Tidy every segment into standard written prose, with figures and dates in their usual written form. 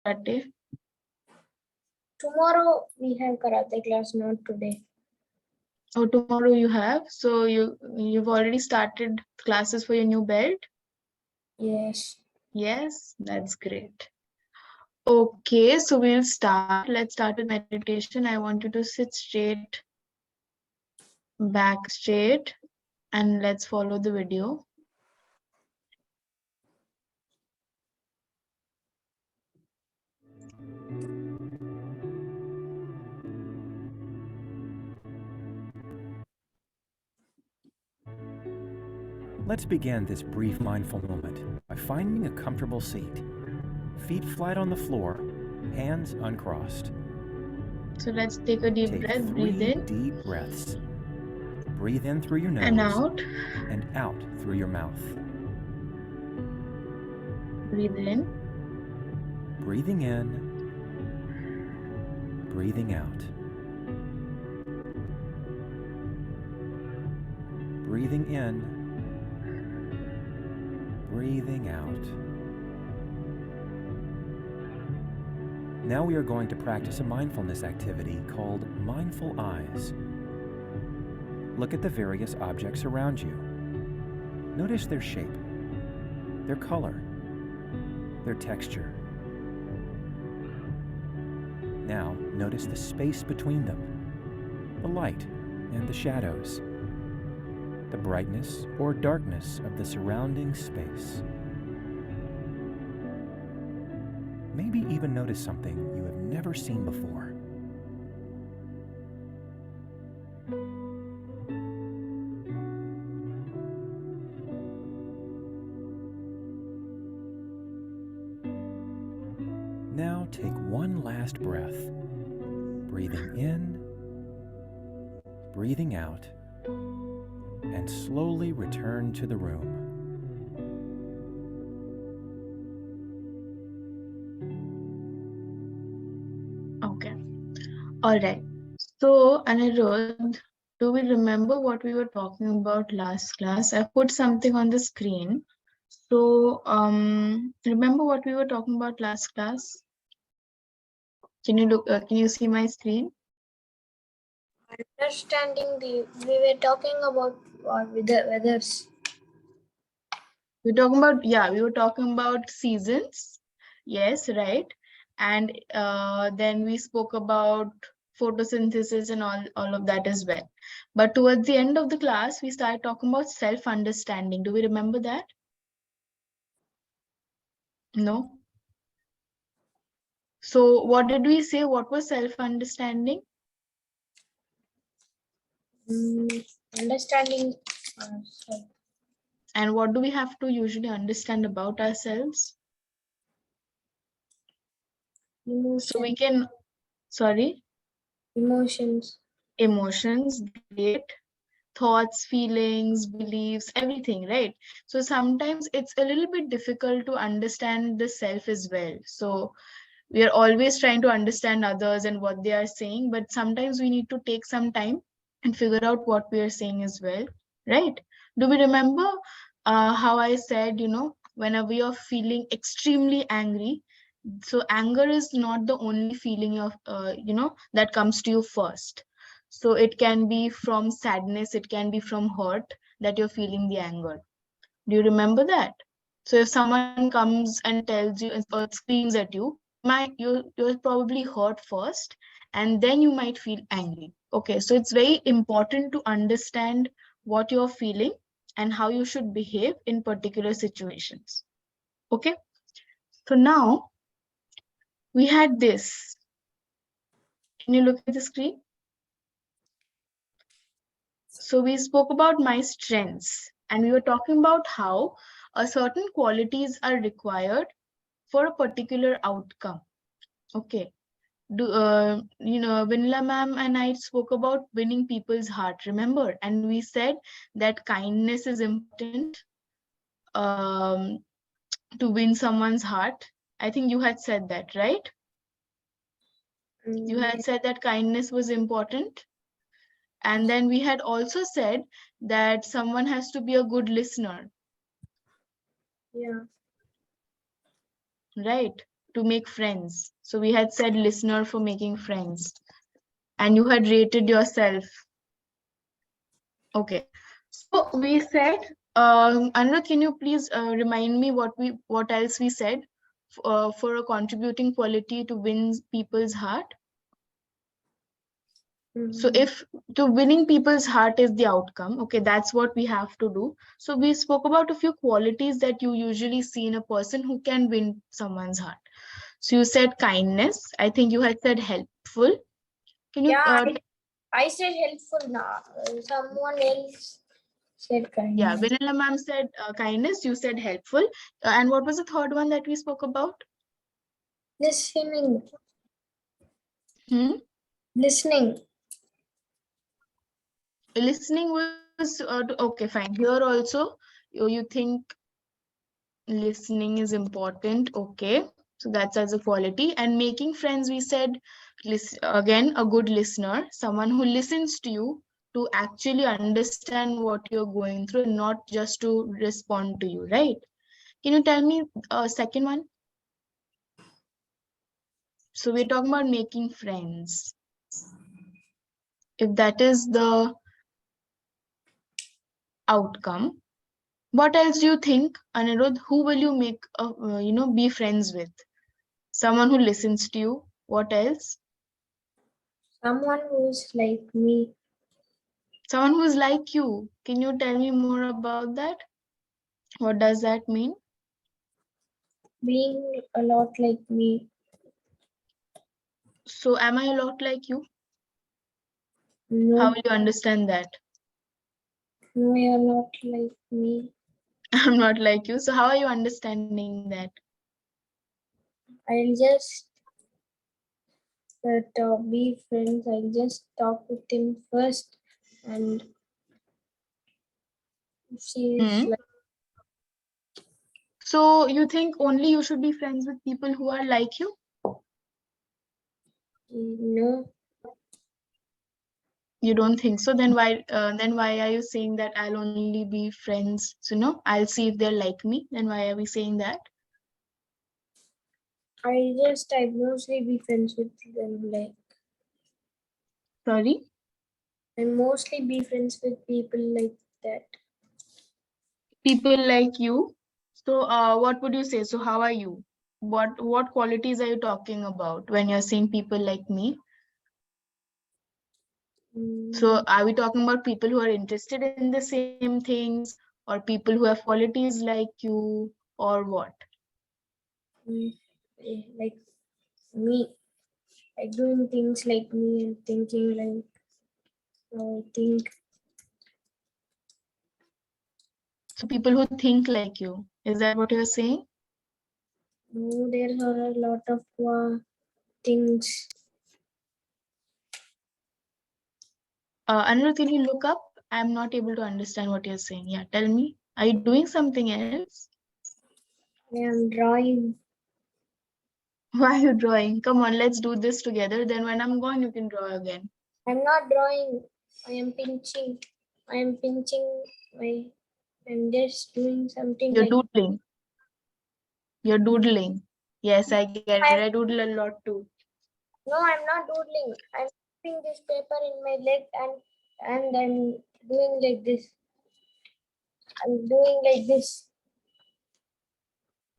karate? Tomorrow we have karate class, not today. Oh, tomorrow you have. So you've already started classes for your new belt? Yes. Yes, that's great. Okay, so we'll start. Let's start with meditation. I want you to sit straight, back straight, and let's follow the video. Let's begin this brief mindful moment by finding a comfortable seat. Feet flat on the floor, hands uncrossed. So let's take a deep breath. Breathe in. Deep breaths. Breathe in through your nose and out. And out through your mouth. Breathe in. Breathing in. Breathing out. Breathing in. Breathing out. Now we are going to practice a mindfulness activity called mindful eyes. Look at the various objects around you. Notice their shape, their color, their texture. Now notice the space between them, the light and the shadows, the brightness or darkness of the surrounding space. Maybe even notice something you have never seen before. Now take one last breath, breathing in, breathing out, and slowly return to the room. Okay. All right. So, Anirudh, do we remember what we were talking about last class? I put something on the screen. So, remember what we were talking about last class? Can you look? Can you see my screen? We were talking about weathers. We were talking about seasons. Yes, right. And then we spoke about photosynthesis and all of that as well. But towards the end of the class, we started talking about self-understanding. Do we remember that? No. So what did we say? What was self-understanding? Understanding ourselves. And what do we have to usually understand about ourselves? Emotions. So we can, sorry? Emotions. Emotions, great. Thoughts, feelings, beliefs, everything, right? So sometimes it's a little bit difficult to understand the self as well. So we are always trying to understand others and what they are saying, but sometimes we need to take some time and figure out what we are saying as well, right? Do we remember how I said, whenever you're feeling extremely angry, so anger is not the only feeling of, that comes to you first. So it can be from sadness, it can be from hurt that you're feeling the anger. Do you remember that? So if someone comes and tells you or screams at you, you're probably hurt first, and then you might feel angry. Okay, so it's very important to understand what you're feeling and how you should behave in particular situations. Okay, so now we had this. Can you look at the screen? So we spoke about my strengths, and we were talking about how certain qualities are required for a particular outcome. Okay. Vanilla ma'am and I spoke about winning people's heart, remember? And we said that kindness is important um, to win someone's heart. I think you had said that, right? You had said that kindness was important. And then we had also said that someone has to be a good listener. Yeah. Right. to make friends. So we had said listener for making friends, and you had rated yourself. Okay. So we said, Anuradh, can you please remind me what else we said for a contributing quality to win people's heart? So if to winning people's heart is the outcome, okay, that's what we have to do. So we spoke about a few qualities that you usually see in a person who can win someone's heart. So you said kindness. I think you had said helpful. Can you? Yeah, I said helpful now. Someone else said Yeah, kindness. Vanilla ma'am said kindness. You said helpful. And what was the third one that we spoke about? Listening. Hmm? Listening. Listening was okay. Fine. Here also, you think listening is important. Okay, so that's as a quality. And making friends, we said, again, a good listener, someone who listens to you to actually understand what you're going through and not just to respond to you, right? Can you tell me a second one? So we're talking about making friends. If that is the outcome, what else do you think, Anirudh? Who will you make, be friends with? Someone who listens to you. What else? Someone who's like me. Someone who's like you. Can you tell me more about that? What does that mean? Being a lot like me. So, am I a lot like you? How No, will you understand that? no, you're not like me. I'm not like you. So, how are you understanding that? I'll just be friends. I'll just talk with him first and see if Hmm. like So, you think only you should be friends with people who are like you? no. You don't think so? Then why are you saying that I'll only be friends? So, no, I'll see if they're like me. Then why are we saying that? I mostly be friends with them. Like Sorry, I mostly be friends with people like that. people like you. So, what would you say? So, how are you? What qualities are you talking about when you're saying people like me? So, Mm, are we talking about people who are interested in the same things, or people who have qualities like you, or what? mm, like me, like doing things like me and thinking like how I think. So, people who think like you. Is that what you're saying? No, there are a lot of things. Anirudh, can you look up? I'm not able to understand what you're saying. Yeah, tell me. Are you doing something else? I am drawing. Why are you drawing? Come on, let's do this together. Then when I'm gone, you can draw again. I'm not drawing. I am pinching. I am pinching my. I'm just doing something You're like. doodling. You're doodling. Yes, I get it. I I'm, doodle a lot too. no, I'm not doodling. I'm putting this paper in my leg and I'm doing like this. I'm doing like this.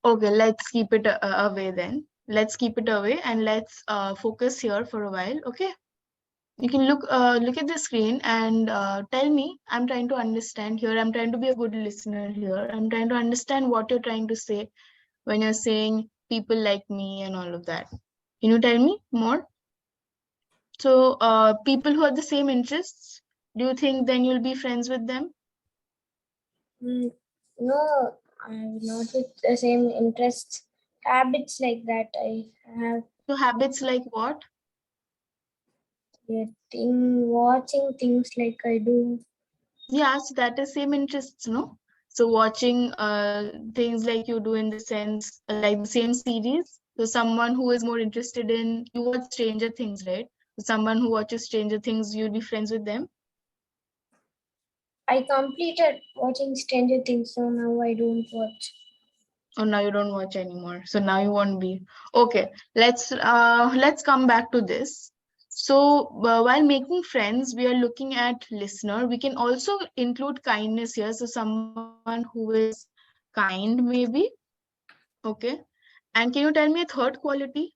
Okay, let's keep it away then. Let's keep it away and let's focus here for a while. Okay, you can look at the screen and tell me. I'm trying to understand here. I'm trying to be a good listener here. I'm trying to understand what you're trying to say when you're saying people like me and all of that. Can you tell me more? So, people who have the same interests, do you think then you'll be friends with them? Mm, no, I'm not with the same interests. Habits like that I have. So, habits like what? Getting watching things like I do. Yeah, so that is same interests, no? So, watching things like you do in the sense like the same series. So, someone who is more interested in you watch Stranger Things, right? So, someone who watches Stranger Things, you'll be friends with them. I completed watching Stranger Things, so now I don't watch. Oh, now you don't watch anymore. So now you won't be. Okay, let's come back to this. So while making friends, we are looking at listener. We can also include kindness here. So someone who is kind, maybe. Okay. And can you tell me a third quality?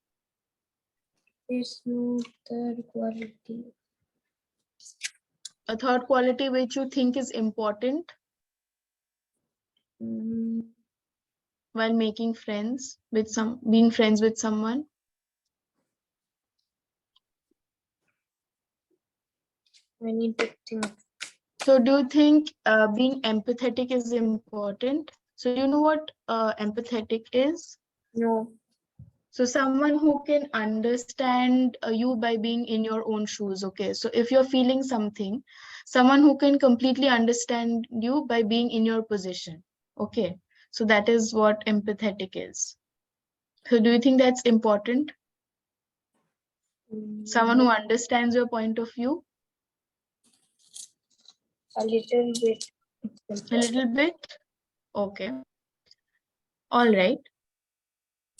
There's no third quality. A third quality which you think is important Mm, while making friends with being friends with someone. I need to think. So do you think being empathetic is important? So do you know what empathetic is? No. So someone who can understand you by being in your own shoes. Okay. So if you're feeling something, someone who can completely understand you by being in your position. Okay. So that is what empathetic is. So do you think that's important? Someone who understands your point of view? A little bit. A little bit? Okay. All right.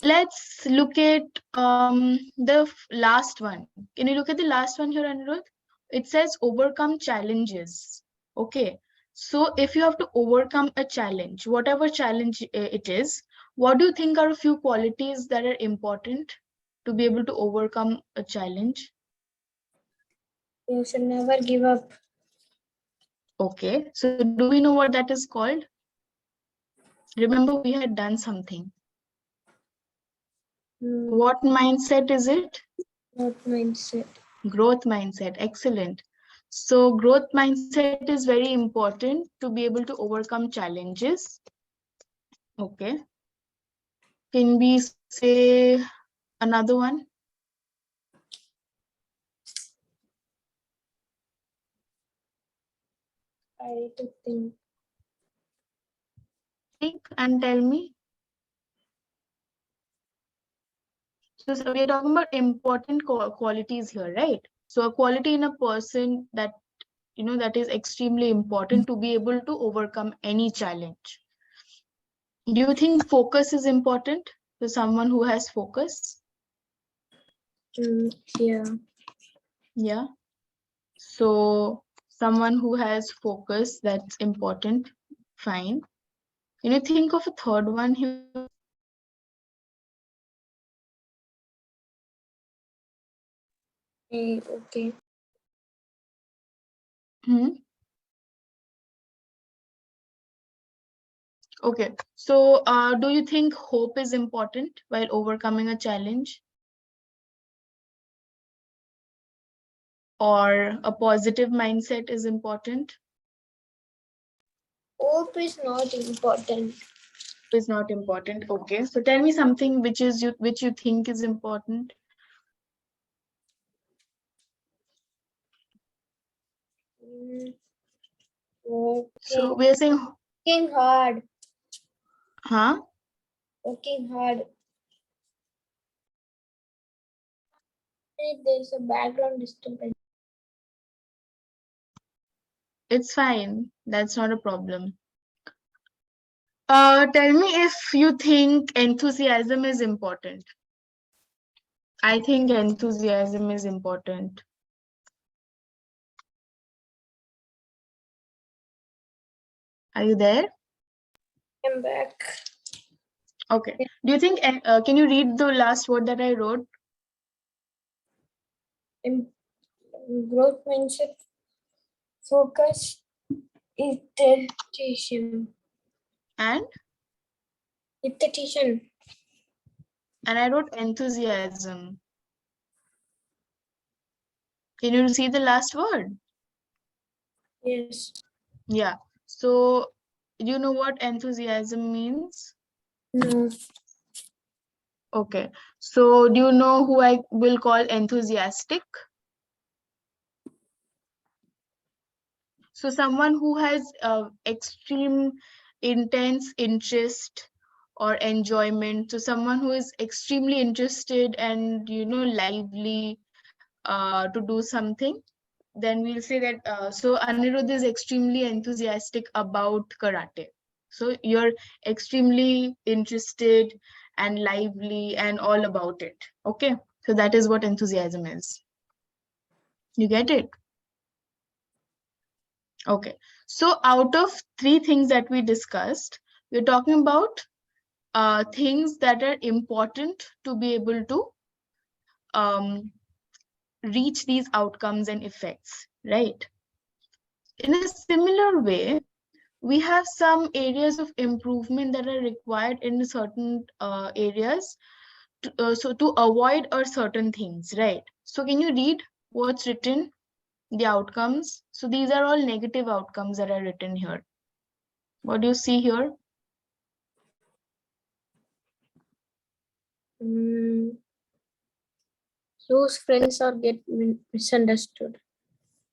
Let's look at the last one. Can you look at the last one here, Anirudh? It says overcome challenges. Okay. So if you have to overcome a challenge, whatever challenge it is, what do you think are a few qualities that are important to be able to overcome a challenge? You should never give up. Okay. So do we know what that is called? Remember, we had done something. What mindset is it? Not mindset. Growth mindset. Excellent. So growth mindset is very important to be able to overcome challenges. Okay. Can we say another one? I need to think. Think and tell me. So we are talking about important qualities here, right? So a quality in a person that that is extremely important to be able to overcome any challenge. Do you think focus is important? So someone who has focus? Yeah. Yeah. So someone who has focus, that's important. Fine. Can you think of a third one here? Okay. Hmm? Okay. So do you think hope is important while overcoming a challenge? Or a positive mindset is important? Hope is not important. Is not important. Okay. So tell me something which you think is important. So Okay. we are saying, Working hard. huh? Working hard. There's a background disturbance. It's fine. That's not a problem. Tell me if you think enthusiasm is important. I think enthusiasm is important. Are you there? I'm back. Okay. Do you think, can you read the last word that I wrote? Growth mindset. Focus. Intention. And Intention. I wrote enthusiasm. Can you see the last word? Yes. Yeah. So, you know what enthusiasm means? No. Okay. So, do you know who I will call enthusiastic? So, someone who has extreme intense interest or enjoyment. So, someone who is extremely interested and, lively to do something. Then we'll say that, so Anirudh is extremely enthusiastic about karate. So you're extremely interested and lively and all about it. Okay. So that is what enthusiasm is. You get it? Okay. So out of three things that we discussed, we're talking about things that are important to be able to um, reach these outcomes and effects, right? In a similar way, we have some areas of improvement that are required in certain areas so to avoid or certain things, right? So can you read what's written, the outcomes? So these are all negative outcomes that are written here. What do you see here? Lose friends or get misunderstood.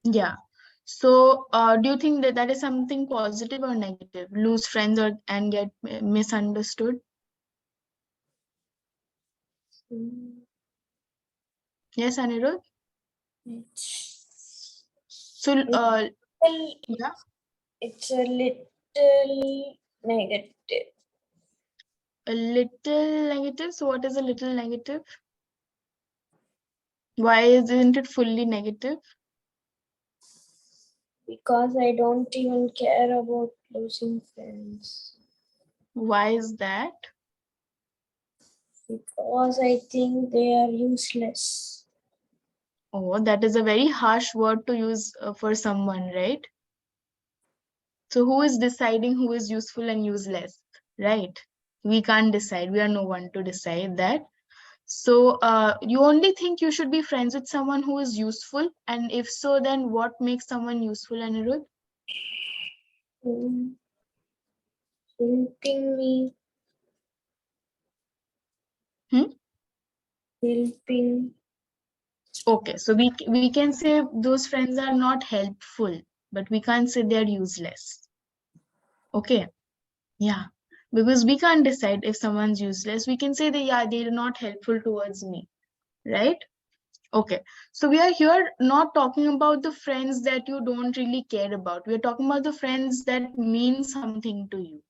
Yeah. So do you think that that is something positive or negative? Lose friends or and get misunderstood? Mm, Yes, Anirudh? It's, So well, yeah, it's a little negative a little negative. So what is a little negative? Why isn't it fully negative? because I don't even care about losing friends. Why is that? Because I think they are useless. Oh, that is a very harsh word to use for someone, right? So who is deciding who is useful and useless, right? We can't decide. We are no one to decide that. So you only think you should be friends with someone who is useful, and if so, then what makes someone useful, Anirudh? Mm, Helping me, Hmm? helping. Okay, so we can say those friends are not helpful, but we can't say they're useless. Okay, yeah, because we can't decide if someone's useless. We can say that yeah, they're not helpful towards me, right? Okay, so we are here not talking about the friends that you don't really care about. We're talking about the friends that mean something to you.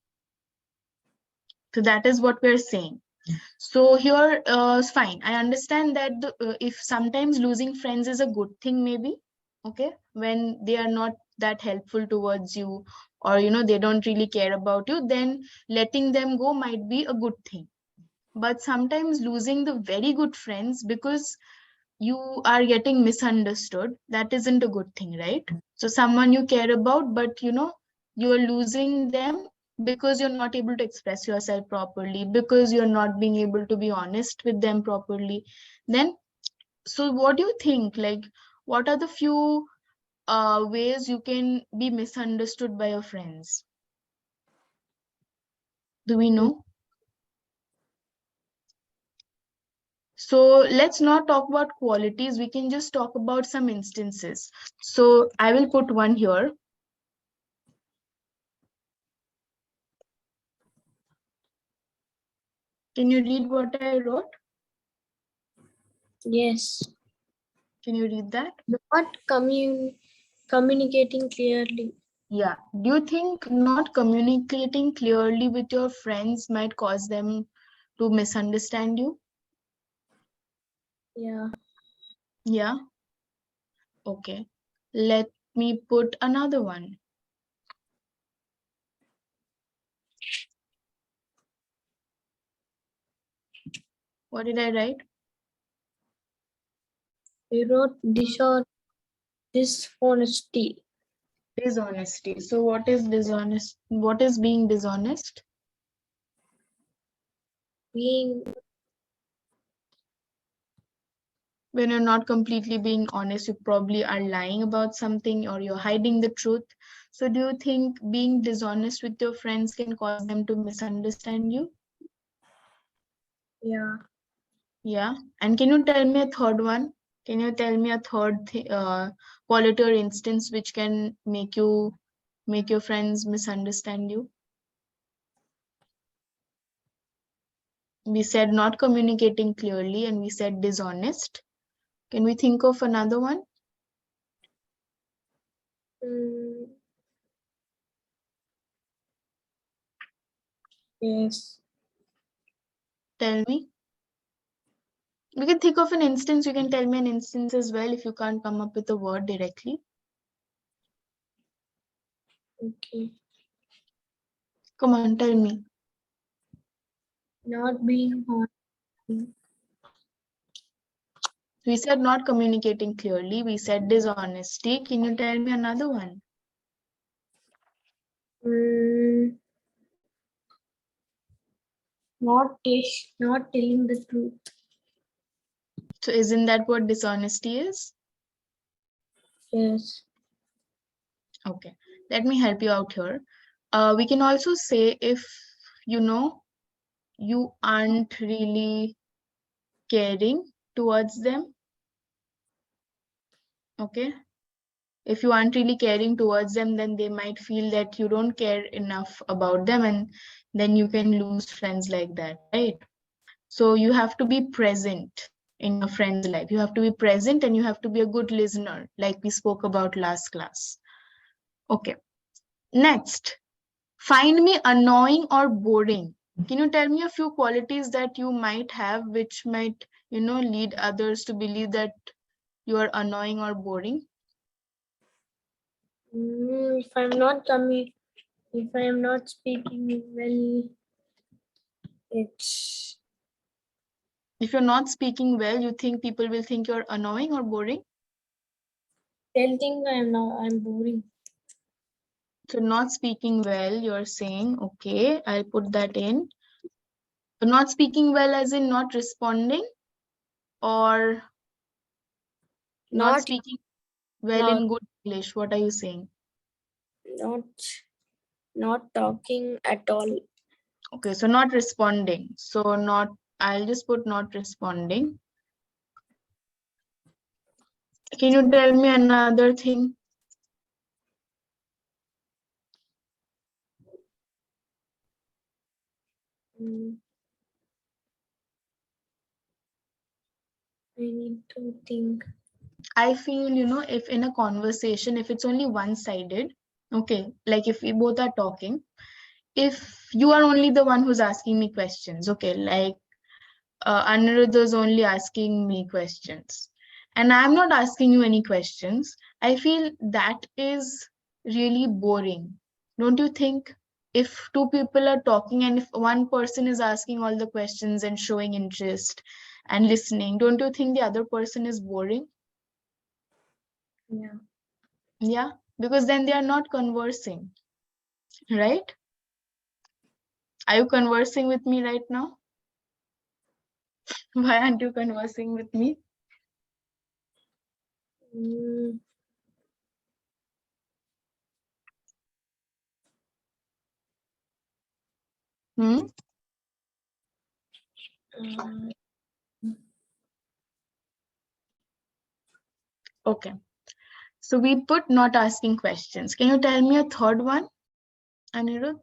So that is what we're saying. So here, fine. I understand that if sometimes losing friends is a good thing, maybe, okay, when they are not that helpful towards you, or they don't really care about you, then letting them go might be a good thing. But sometimes losing the very good friends because you are getting misunderstood, that isn't a good thing, right? So someone you care about, but you are losing them because you're not able to express yourself properly, because you're not being able to be honest with them properly, then so what do you think, like what are the few ways you can be misunderstood by your friends? Do we know? So let's not talk about qualities, we can just talk about some instances. So I will put one here. Can you read what I wrote? Yes. Can you read that? Not communicating clearly. Yeah. Do you think not communicating clearly with your friends might cause them to misunderstand you? Yeah. Yeah. Okay. Let me put another one. What did I write? We wrote dishonesty. Dishonesty. So what is dishonest? What is being dishonest? Being When you're not completely being honest, you probably are lying about something or you're hiding the truth. So do you think being dishonest with your friends can cause them to misunderstand you? yeah. Yeah. And can you tell me a third one? Can you tell me a third quality or instance which can make your friends misunderstand you? We said not communicating clearly and we said dishonest. Can we think of another one? Mm, Yes. Tell me. You can think of an instance. You can tell me an instance as well if you can't come up with a word directly. Okay. Come on, tell me. Not being honest. We said not communicating clearly. We said dishonesty. Can you tell me another one? Mm, not telling the truth. So isn't that what dishonesty is? Yes. Okay, let me help you out here. We can also say if you know you aren't really caring towards them. Okay, if you aren't really caring towards them, then they might feel that you don't care enough about them, and then you can lose friends like that, right? So you have to be present in your friend's life. You have to be present and you have to be a good listener, like we spoke about last class. Okay, next, find me annoying or boring. Can you tell me a few qualities that you might have which might, lead others to believe that you are annoying or boring? If I'm not coming, if I'm not speaking well, it's If you're not speaking well, you think people will think you're annoying or boring? they'll think I'm boring. So not speaking well, you're saying, okay, I'll put that in. Not speaking well as in not responding, or not Not speaking well not in good English. What are you saying? not not talking at all. Okay, so not responding. So not, I'll just put not responding. Can you tell me another thing? Mm, I need to think. I feel, if in a conversation, if it's only one-sided, okay, like if we both are talking, if you are only the one who's asking me questions, okay, like Anirudh is only asking me questions, and I'm not asking you any questions, I feel that is really boring. Don't you think? If two people are talking and if one person is asking all the questions and showing interest and listening, don't you think the other person is boring? Yeah. Yeah, because then they are not conversing, right? Are you conversing with me right now? Why aren't you conversing with me? Mm, Hmm? uh, Okay. So we put not asking questions. Can you tell me a third one, Anirudh?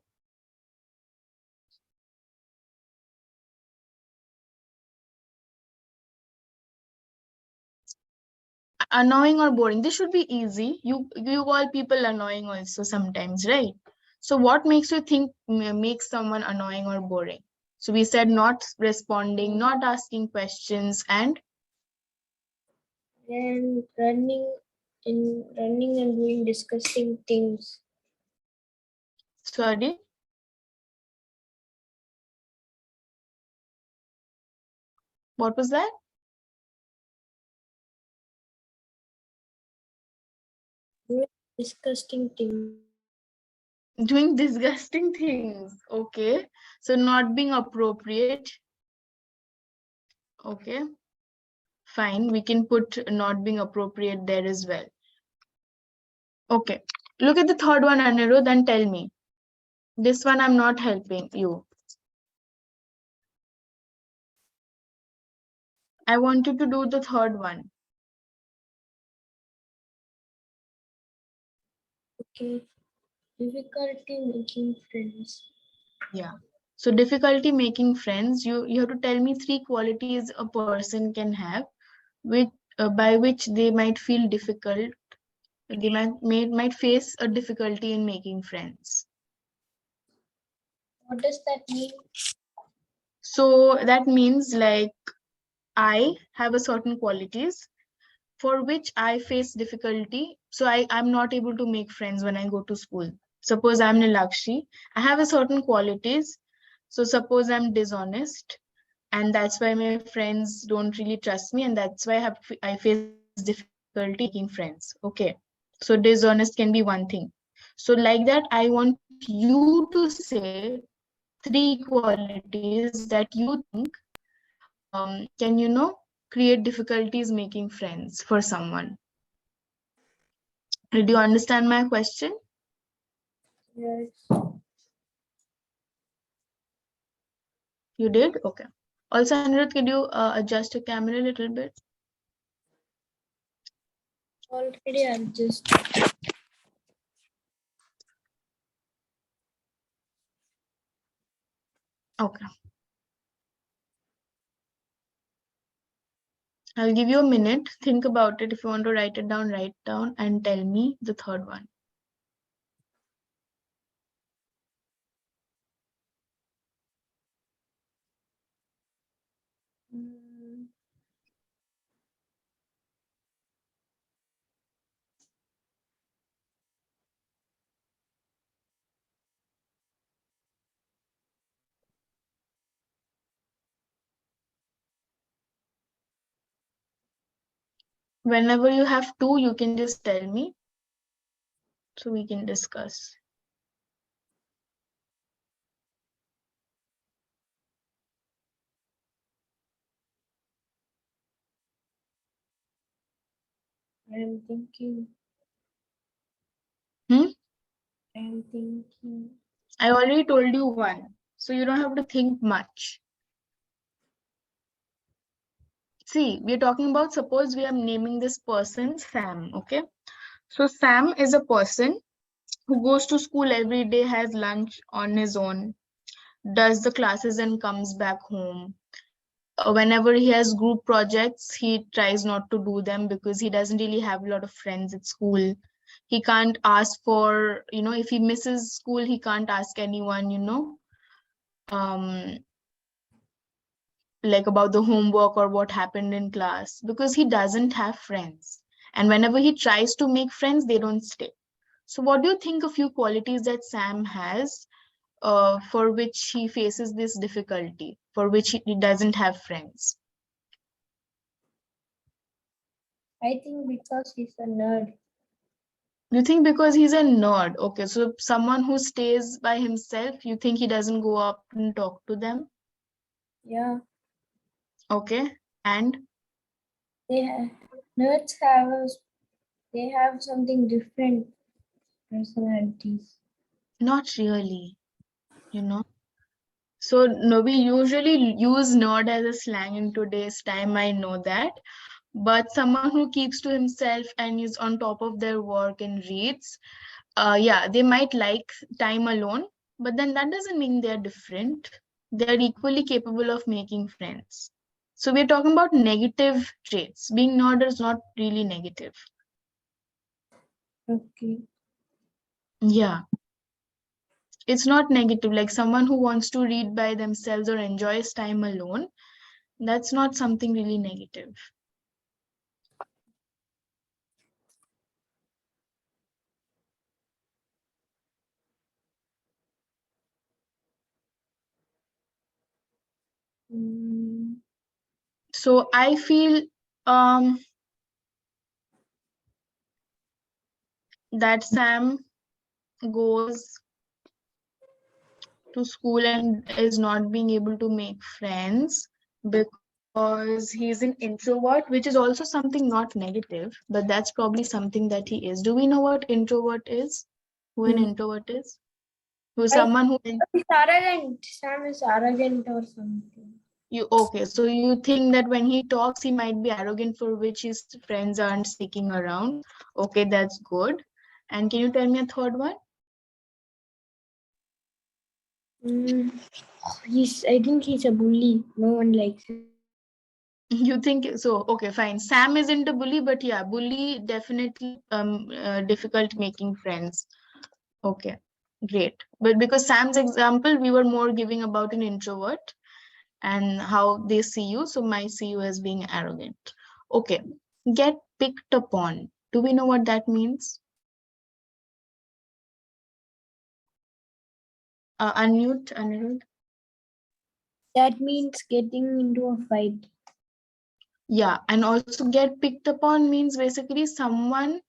Annoying or boring? This should be easy. You call people annoying also sometimes, right? So what makes you think makes someone annoying or boring? So we said not responding, not asking questions, and and running and doing disgusting things. sorry, what was that? Doing disgusting things. Doing disgusting things. Okay. So not being appropriate. Okay. Fine. We can put not being appropriate there as well. Okay. Look at the third one, Anirudh, and tell me. This one I'm not helping you. I want you to do the third one. Okay. Difficulty making friends. Yeah. So difficulty making friends. You have to tell me three qualities a person can have, which by which they might feel difficult. They might face a difficulty in making friends. What does that mean? So that means like I have a certain qualities for which I face difficulty. So I'm not able to make friends when I go to school. Suppose I'm Nilakshi, I have a certain qualities. So suppose I'm dishonest, and that's why my friends don't really trust me, and that's why I face difficulty in making friends. Okay. So dishonest can be one thing. So like that, I want you to say three qualities that you think can create difficulties making friends for someone. Did you understand my question? Yes. You did? Okay. Also, Anirudh, could you adjust your camera a little bit? Already adjust. Okay. I'll give you a minute. Think about it. If you want to write it down, write down and tell me the third one. Mm, Whenever you have two, you can just tell me so we can discuss. I'm thinking. Hmm? I'm thinking. I already told you one, so you don't have to think much. See, we're talking about, suppose we are naming this person Sam, okay? So Sam is a person who goes to school every day, has lunch on his own, does the classes and comes back home. Whenever he has group projects, he tries not to do them because he doesn't really have a lot of friends at school. He can't ask for, if he misses school, he can't ask anyone, um, like about the homework or what happened in class because he doesn't have friends. And whenever he tries to make friends, they don't stay. So, what do you think a few qualities that Sam has for which he faces this difficulty, for which he doesn't have friends? I think because he's a nerd. You think because he's a nerd. Okay, so someone who stays by himself, you think he doesn't go up and talk to them? Yeah. Okay, and They have, nerds have they have something different personalities. not really, you know. So no, we usually use nerd as a slang in today's time. I know that, but someone who keeps to himself and is on top of their work and reads, yeah, they might like time alone, but then that doesn't mean they're different. They're equally capable of making friends. So we're talking about negative traits. Being nerd is not really negative. Okay. Yeah, it's not negative. Like someone who wants to read by themselves or enjoys time alone, that's not something really negative. Mm, So I feel um, that Sam goes to school and is not being able to make friends because he's an introvert, which is also something not negative, but that's probably something that he is. Do we know what introvert is? Who an no. introvert is? Who is I someone who he's arrogant. Sam is arrogant or something. you okay, so you think that when he talks he might be arrogant for which his friends aren't sticking around. Okay, that's good. And can you tell me a third one? Mm, I think he's a bully. No one likes him. You think so? Okay, fine. Sam isn't a bully, but yeah, bully definitely difficult making friends. Okay. Great. But because Sam's example, we were more giving about an introvert and how they see you. So my see you as being arrogant. Okay. Get picked upon. Do we know what that means? Unmute, Anirudh. That means getting into a fight. Yeah, and also get picked upon means basically someone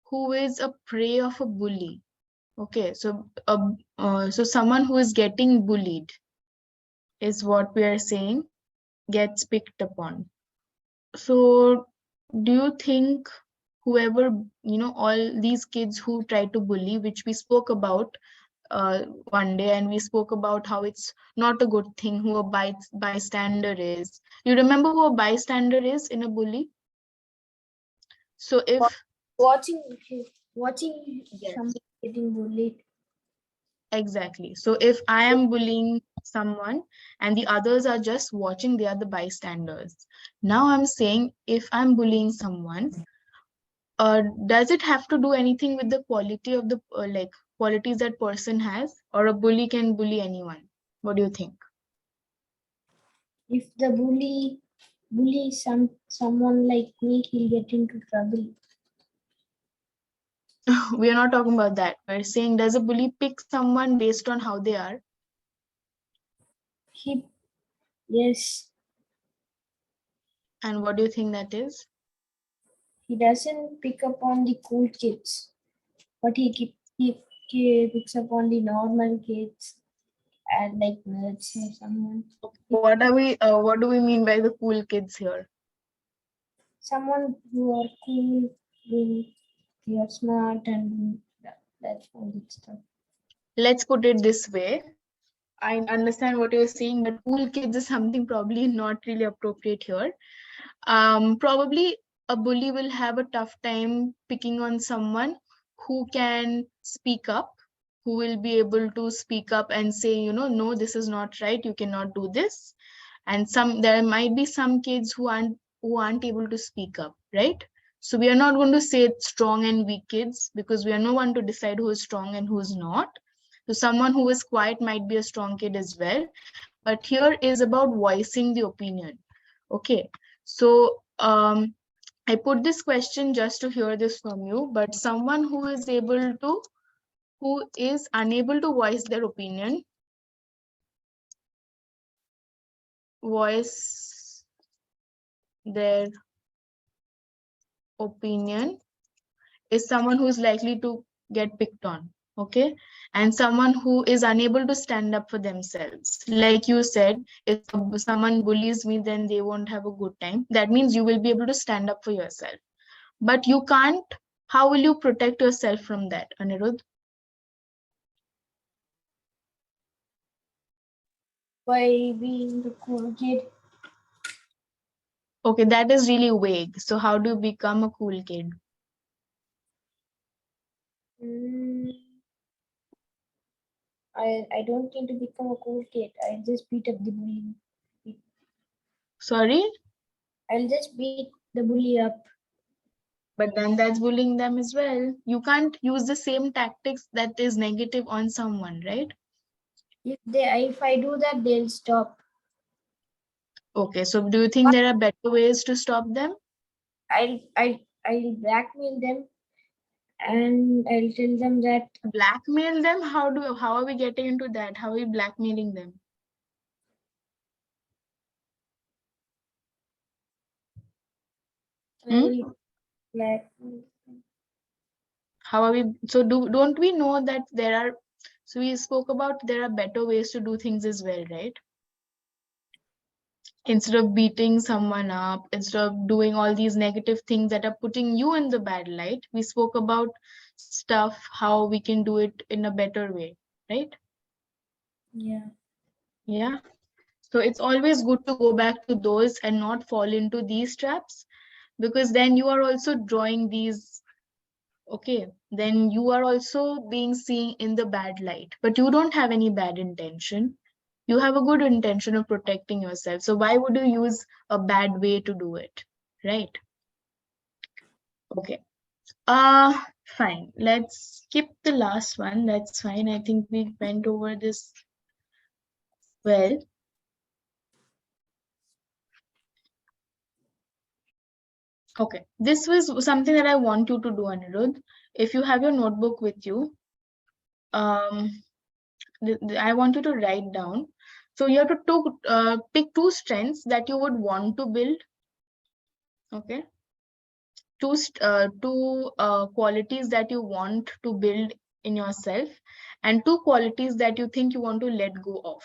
who is a prey of a bully. Okay, so someone who is getting bullied is what we are saying gets picked upon. So do you think whoever, all these kids who try to bully, which we spoke about one day, and we spoke about how it's not a good thing who a bystander is. You remember who a bystander is in a bully? So if Watching watching yes, someone getting bullied. exactly. So if I am bullying someone and the others are just watching, they are the bystanders. Now I'm saying if I'm bullying someone, does it have to do anything with the quality of the like qualities that person has, or a bully can bully anyone? What do you think? If the bully someone like me, he'll get into trouble. We are not talking about that. We're saying, does a bully pick someone based on how they are? He yes, And what do you think that is? he doesn't pick up on the cool kids, but he picks up on the normal kids and like nerds or someone. What do we mean by the cool kids here? Someone who are cool, they are smart and that's all that stuff. Let's put it this way. I understand what you're saying, but cool kids is something probably not really appropriate here. Probably a bully will have a tough time picking on someone who can speak up, who will be able to speak up and say, no, this is not right, you cannot do this. And there might be some kids who aren't able to speak up, right? So we are not going to say strong and weak kids, because we are no one to decide who is strong and who is not. So someone who is quiet might be a strong kid as well, but here is about voicing the opinion. Okay, so I put this question just to hear this from you, but someone who is unable to voice their opinion, voice their opinion, is someone who is likely to get picked on. Okay, and someone who is unable to stand up for themselves. Like you said, if someone bullies me, then they won't have a good time. That means you will be able to stand up for yourself, but you can't. How will you protect yourself from that, Anirudh? By being the cool kid, Okay, that is really vague. So how do you become a cool kid? mm, I don't need to become a cool kid. I'll just beat up the bully. Sorry, I'll just beat the bully up. but then that's bullying them as well. You can't use the same tactics that is negative on someone, right? If I do that, they'll stop. Okay, so do you think there are better ways to stop them? I'll blackmail them and I'll tell them that Blackmail them? How are we getting into that? How are we blackmailing them? Hmm? I'll blackmail. How are we? So don't we know that there are? So we spoke about there are better ways to do things as well, right? Instead of beating someone up, instead of doing all these negative things that are putting you in the bad light, we spoke about stuff, how we can do it in a better way, right? Yeah. Yeah. So it's always good to go back to those and not fall into these traps, because then you are also drawing these, okay, then you are also being seen in the bad light, but you don't have any bad intention. You have a good intention of protecting yourself. So why would you use a bad way to do it, right? Okay. Fine. Let's skip the last one. That's fine. I think we went over this well. Okay. This was something that I want you to do, Anirudh. If you have your notebook with you, um, I want you to write down. So you have to pick two strengths that you would want to build. Okay. Two qualities that you want to build in yourself, and two qualities that you think you want to let go of.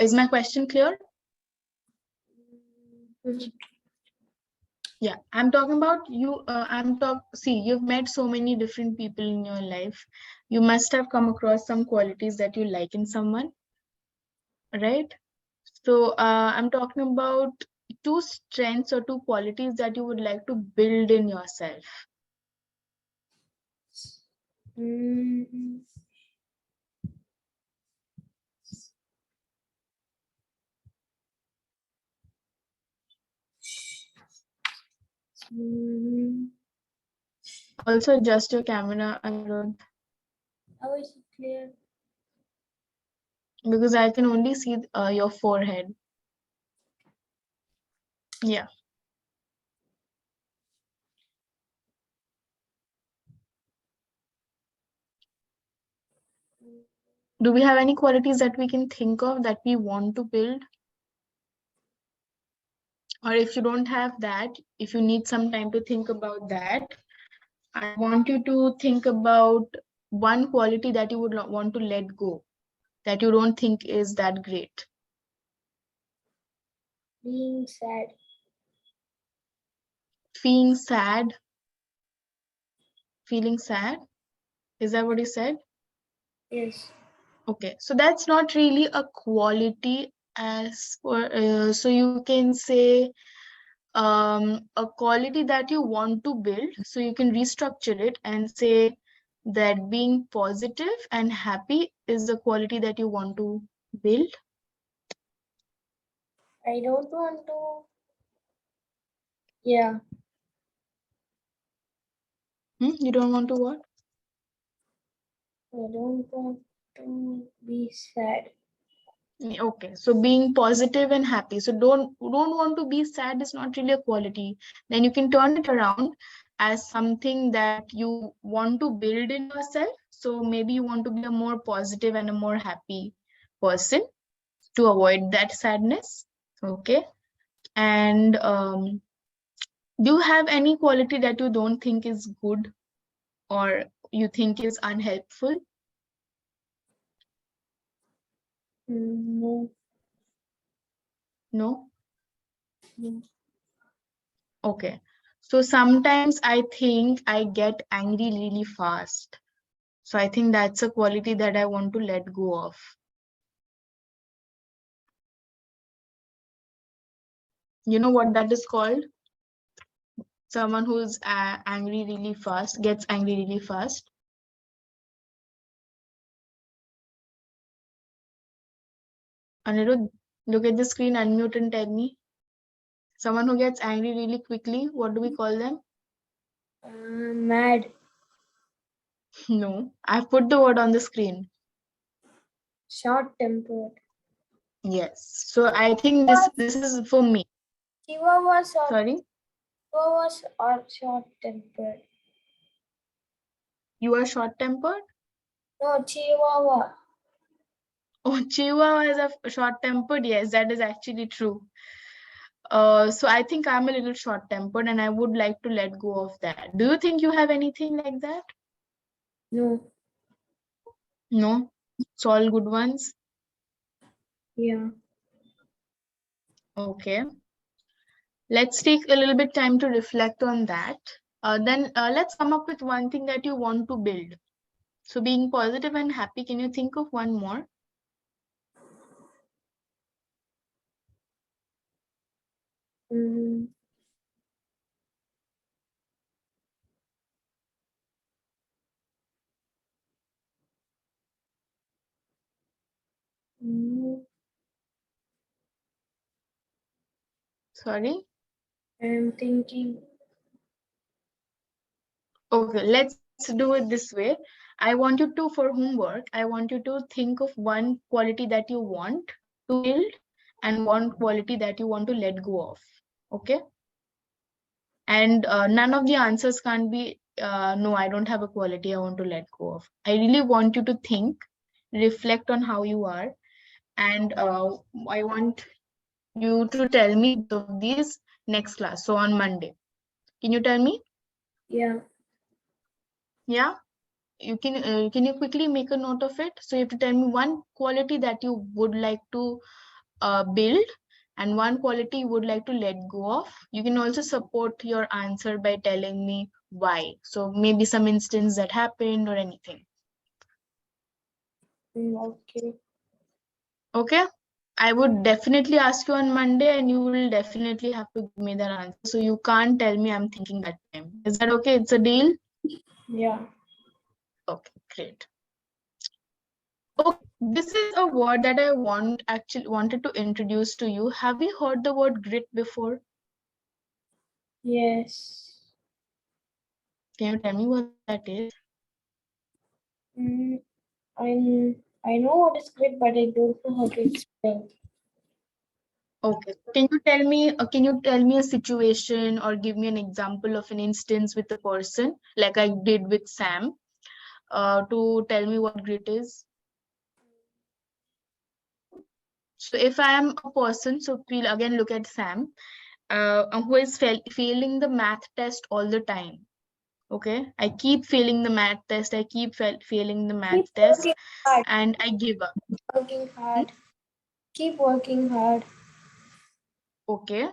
Is my question clear? Yeah, I'm talking about you. See, you've met so many different people in your life. You must have come across some qualities that you like in someone, right? So I'm talking about two strengths or two qualities that you would like to build in yourself. Mm, mm, Also, adjust your camera, Anirudh, how is it clear? because I can only see your forehead. Yeah. Do we have any qualities that we can think of that we want to build? Or if you don't have that, if you need some time to think about that, I want you to think about one quality that you would want to let go, that you don't think is that great. Being sad. Feeling sad. Feeling sad. Is that what you said? Yes. Okay, so that's not really a quality as for, so you can say a quality that you want to build. So you can restructure it and say that being positive and happy is the quality that you want to build. I don't want to. Yeah. You don't want to what? I don't want to be sad. Okay, so being positive and happy. So don't want to be sad is not really a quality. Then you can turn it around as something that you want to build in yourself. So maybe you want to be a more positive and a more happy person to avoid that sadness. Okay. And do you have any quality that you don't think is good or you think is unhelpful? No. No? No. Okay. So sometimes I think I get angry really fast. So I think that's a quality that I want to let go of. You know what that is called? Someone who's angry really fast, gets angry really fast. Anirudh, look at the screen, unmute and tell me. Someone who gets angry really quickly, what do we call them? Mad. No, I've put the word on the screen. Short tempered. Yes. So I think this is for me. Chihuahuas Sorry, are short tempered. you are short-tempered? No, Chihuahua. Oh, Chihuahua is a short-tempered. Yes, that is actually true. So I think I'm a little short-tempered and I would like to let go of that. Do you think you have anything like that? No. No, it's all good ones. Yeah. Okay. Let's take a little bit time to reflect on that. Then let's come up with one thing that you want to build. So being positive and happy, can you think of one more? Mm, mm, Sorry. I'm thinking. Okay, let's do it this way. I want you to, for homework, I want you to think of one quality that you want to build and one quality that you want to let go of. Okay. And none of the answers can't be, no, I don't have a quality I want to let go of. I really want you to think, reflect on how you are, and I want you to tell me both of these next class. So on Monday. Can you tell me? Yeah. Yeah. Can you quickly make a note of it? So you have to tell me one quality that you would like to build and one quality you would like to let go of. You can also support your answer by telling me why. So maybe some instance that happened or anything. Okay. Okay. I would definitely ask you on Monday and you will definitely have to give me that answer. So you can't tell me I'm thinking that time. Is that okay? It's a deal? Yeah. Okay, great. Okay, this is a word that I wanted to introduce to you. Have you heard the word grit before? Yes. Can you tell me what that is? Mm, I know what is grit, but I don't know how to explain. Okay. Can you tell me a situation or give me an example of an instance with a person like I did with Sam to tell me what grit is? So if I am a person, so we'll again look at Sam, who is failing the math test all the time. Okay, I keep failing the math test. I keep failing the Keep math test, working hard. and I give up. Working Hmm? hard. Keep working hard. Okay,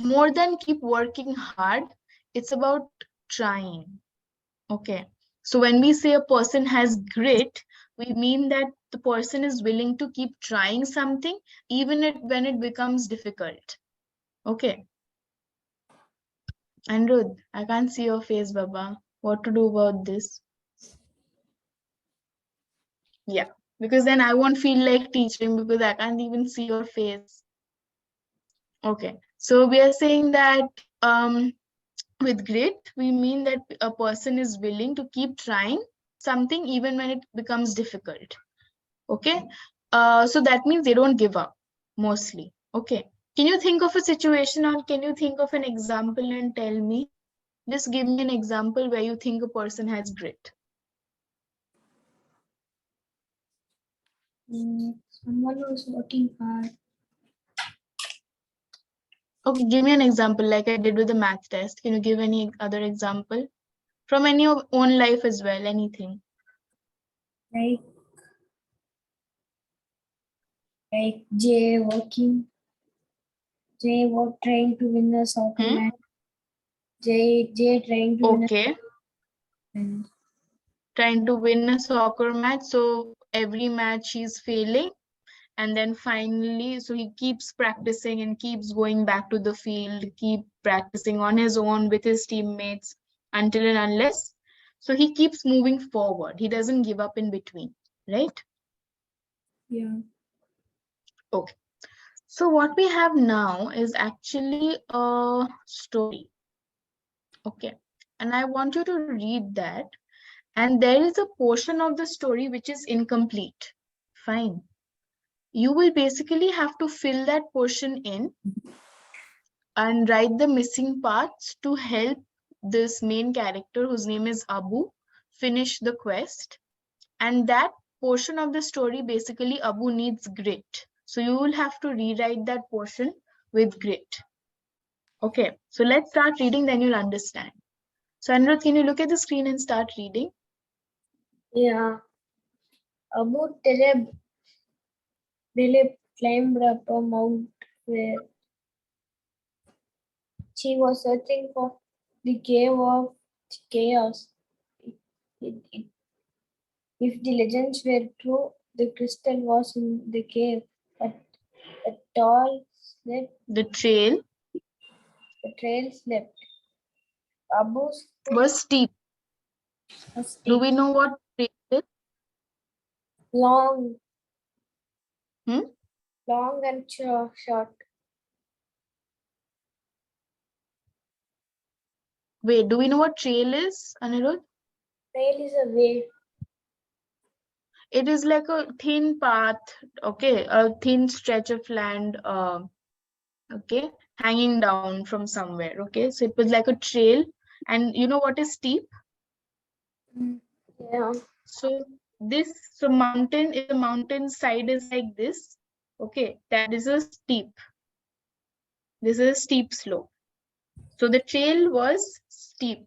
more than keep working hard, it's about trying. Okay, so when we say a person has grit, we mean that the person is willing to keep trying something even when it becomes difficult. Okay, Anirudh, I can't see your face, Baba. What to do about this? Yeah, because then I won't feel like teaching because I can't even see your face. Okay, so we are saying that with grit, we mean that a person is willing to keep trying something even when it becomes difficult. Okay, so that means they don't give up mostly. Okay, can you think of a situation or can you think of an example and tell me? Just give me an example where you think a person has grit. Someone who's working hard. Okay, give me an example like I did with the math test. Can you give any other example from any of own life as well? Anything? Like Jay working. Jay was trying to win a soccer Hmm? match. Jay trying to win a Okay, match. trying to win a soccer match. So every match he's failing, and then finally, so he keeps practicing and keeps going back to the field, keep practicing on his own with his teammates until and unless. So he keeps moving forward. He doesn't give up in between, right? Yeah. Okay. So what we have now is actually a story. Okay. And I want you to read that. And there is a portion of the story which is incomplete. Fine. You will basically have to fill that portion in and write the missing parts to help this main character, whose name is Abu, finish the quest. And that portion of the story, basically, Abu needs grit. So you will have to rewrite that portion with grit. Okay, so let's start reading, then you'll understand. So Anirudh, can you look at the screen and start reading? Yeah. Abu Taleb climbed up a mount where she was searching for the cave of chaos. It, it, if the legends were true, the crystal was in the cave, but a tall slit The trail. The trail slept. Abu's foot Was steep. was Do steep, we know what trail is? long, Hmm? long and short. Wait, do we know what trail is, Anirudh? Trail is a way. It is like a thin path, okay, a thin stretch of land, okay, hanging down from somewhere, okay. So it was like a trail, and you know what is steep? Yeah. So this, so mountain, if the mountain side is like this, okay, that is a steep. This is a steep slope. So the trail was steep.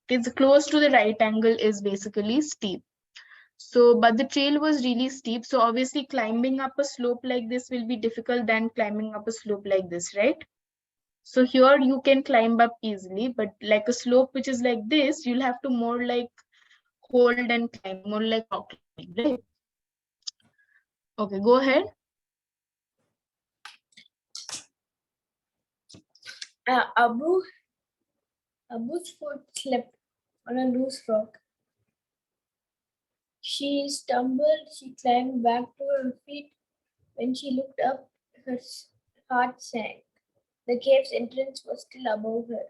It's close to the right angle is basically steep. So, but the trail was really steep. So obviously climbing up a slope like this will be difficult than climbing up a slope like this, right? So here you can climb up easily, but like a slope which is like this, you'll have to more like hold and climb, more like rock climbing, right? Okay, go ahead. Abu's foot slept on a loose rock. She stumbled, she climbed back to her feet. When she looked up, her heart sank. The cave's entrance was still above her.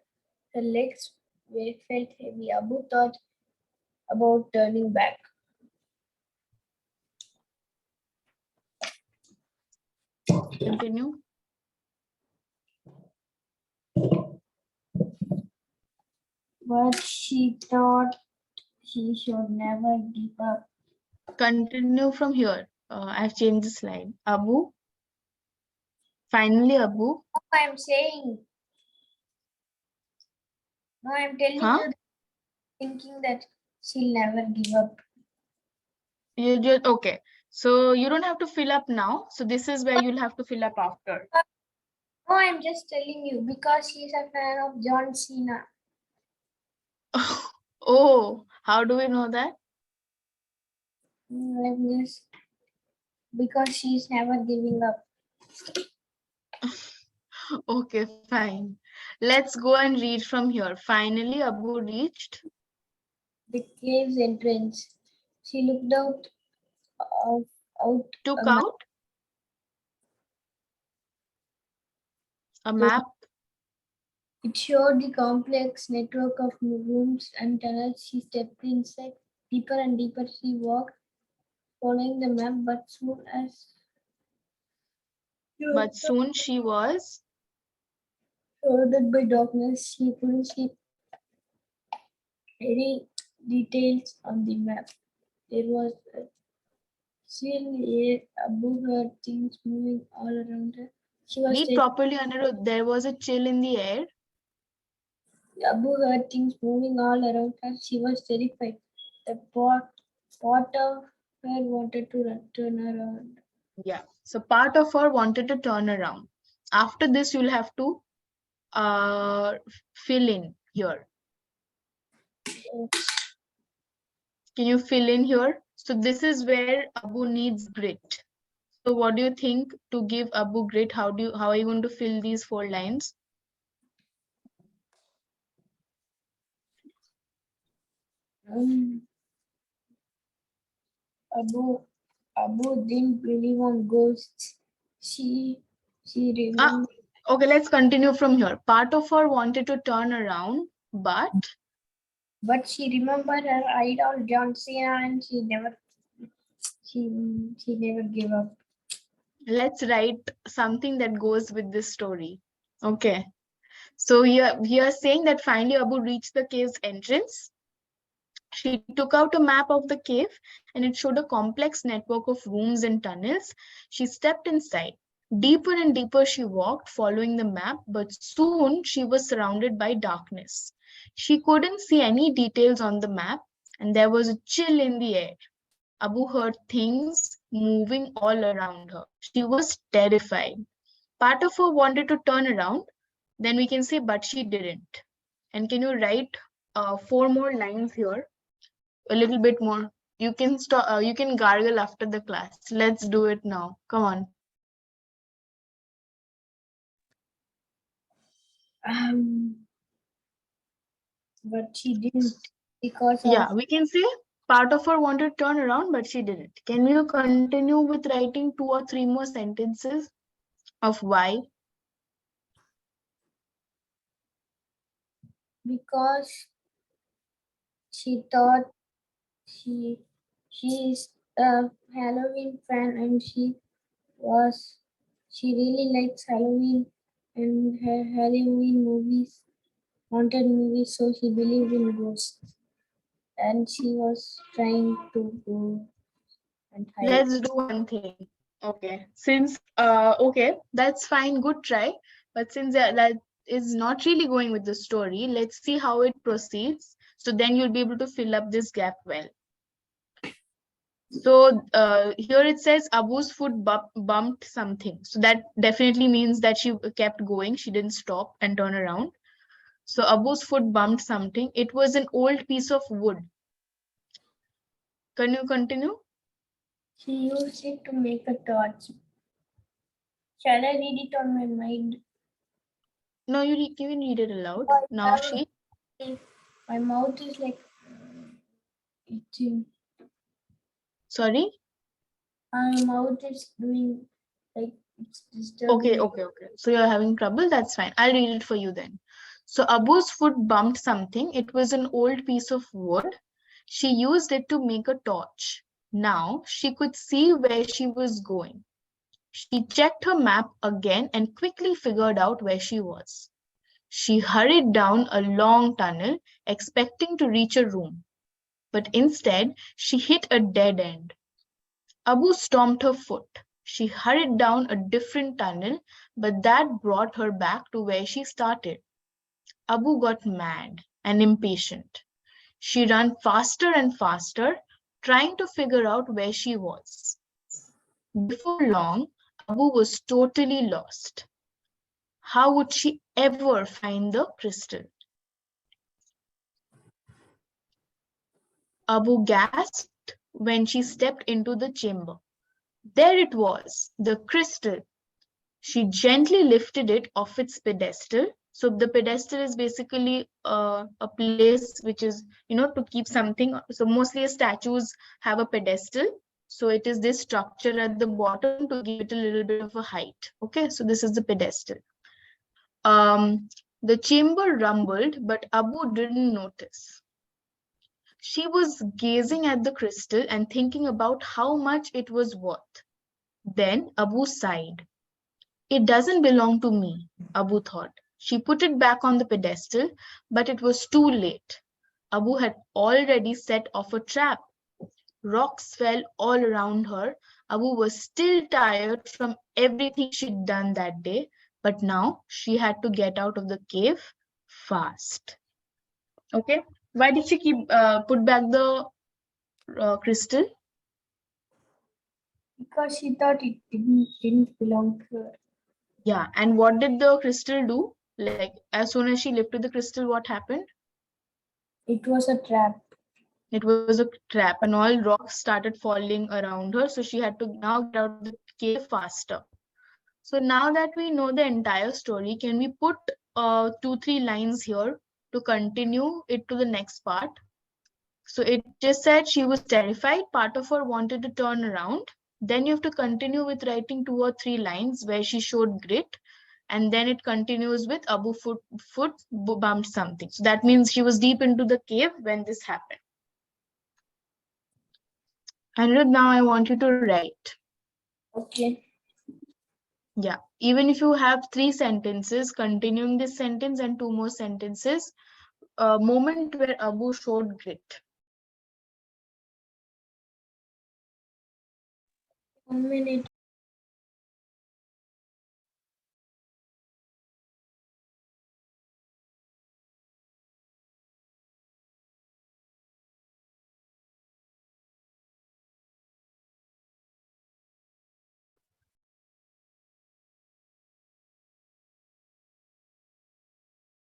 Her legs felt heavy. Abu thought about turning back. Continue. But she thought she should never give up. Continue from here. I've changed the slide. Abu. Finally, Abu. I'm saying, no, I'm telling Huh? you, thinking that she'll never give up. You just okay. So you don't have to fill up now. So this is where you'll have to fill up after. No, I'm just telling you because she's a fan of John Cena. Oh, how do we know that? Like this, because she's never giving up. Okay, fine. Let's go and read from here. Finally, Abu reached The cave's entrance. She looked out took a map. out a map. It showed the complex network of rooms and tunnels. She stepped inside. Deeper and deeper she walked, following the map, but soon as she was But soon she was surrounded by darkness, she couldn't see any details on the map. There was a chill air above her, things moving all around her. She was read properly, Anirudh. There was a chill in the air. above her, things moving all around her. She was terrified. The part of her wanted to turn around. Yeah. So part of her wanted to turn around. After this, you'll have to fill in here. Can you fill in here? So this is where Abu needs grit. So what do you think to give Abu grit? How are you going to fill these 4 lines? Abu didn't believe on ghosts. She remembered, Okay, let's continue from here. Part of her wanted to turn around, but she remembered her idol John Cena, and she never gave up. let's write something that goes with this story. Okay. So you're saying that finally Abu reached the cave's entrance. She took out a map of the cave and it showed a complex network of rooms and tunnels. She stepped inside. Deeper and deeper she walked, following the map, but soon she was surrounded by darkness. She couldn't see any details on the map, and there was a chill in the air. Abu heard things moving all around her. She was terrified. Part of her wanted to turn around, then we can say, but she didn't. And can you write 4 more lines here? A little bit more. You can stop. You can gargle after the class. Let's do it now. Come on. But she didn't because Yeah, of we can say part of her wanted to turn around, but she didn't. Can you continue with writing 2 or 3 more sentences of why? because she thought she she's a Halloween fan and was she really likes Halloween and her Halloween movies, haunted movies, so she believed in ghosts and she was trying to go and hide. Let's do one thing. Okay. Since okay, that's fine, good try. But since that is not really going with the story, let's see how it proceeds. So then you'll be able to fill up this gap well. So here it says Abu's foot bumped something. So that definitely means that she kept going. She didn't stop and turn around. So Abu's foot bumped something. It was an old piece of wood. Can you continue? She used it to make a torch. Shall I read it on my mind? No, you can read it aloud. I Now have she. my mouth is like itching. Sorry. My mouth is doing like it's Okay, disturbing. okay, okay. So you're having trouble. That's fine. I'll read it for you then. So Abu's foot bumped something. It was an old piece of wood. She used it to make a torch. Now she could see where she was going. She checked her map again and quickly figured out where she was. She hurried down a long tunnel, expecting to reach a room. But instead, she hit a dead end. Abu stomped her foot. She hurried down a different tunnel, but that brought her back to where she started. Abu got mad and impatient. She ran faster and faster, trying to figure out where she was. Before long, Abu was totally lost. How would she ever find the crystal? Abu gasped when she stepped into the chamber. There it was, the crystal. She gently lifted it off its pedestal. So the pedestal is basically a place which is, to keep something. So mostly statues have a pedestal. So it is this structure at the bottom to give it a little bit of a height. Okay, so this is the pedestal. The chamber rumbled, but Abu didn't notice. She was gazing at the crystal and thinking about how much it was worth. Then Abu sighed. It doesn't belong to me, Abu thought. She put it back on the pedestal, but it was too late. Abu had already set off a trap. Rocks fell all around her. Abu was still tired from everything she'd done that day, but now she had to get out of the cave fast. Okay, why did she keep put back the crystal? Because she thought it didn't belong to her. Yeah, and what did the crystal do? Like, as soon as she lifted the crystal, what happened? It was a trap. It was a trap, and all rocks started falling around her. So she had to now get out of the cave faster. So now that we know the entire story, can we put 2-3 lines here to continue it to the next part? So it just said she was terrified. Part of her wanted to turn around. Then you have to continue with writing 2 or 3 lines where she showed grit. And then it continues with Abu foot bumped something. So that means she was deep into the cave when this happened. Anirudh, now I want you to write. Okay. Yeah, even if you have 3 sentences, continuing this sentence and 2 more sentences, a moment where Abu showed grit. 1 minute.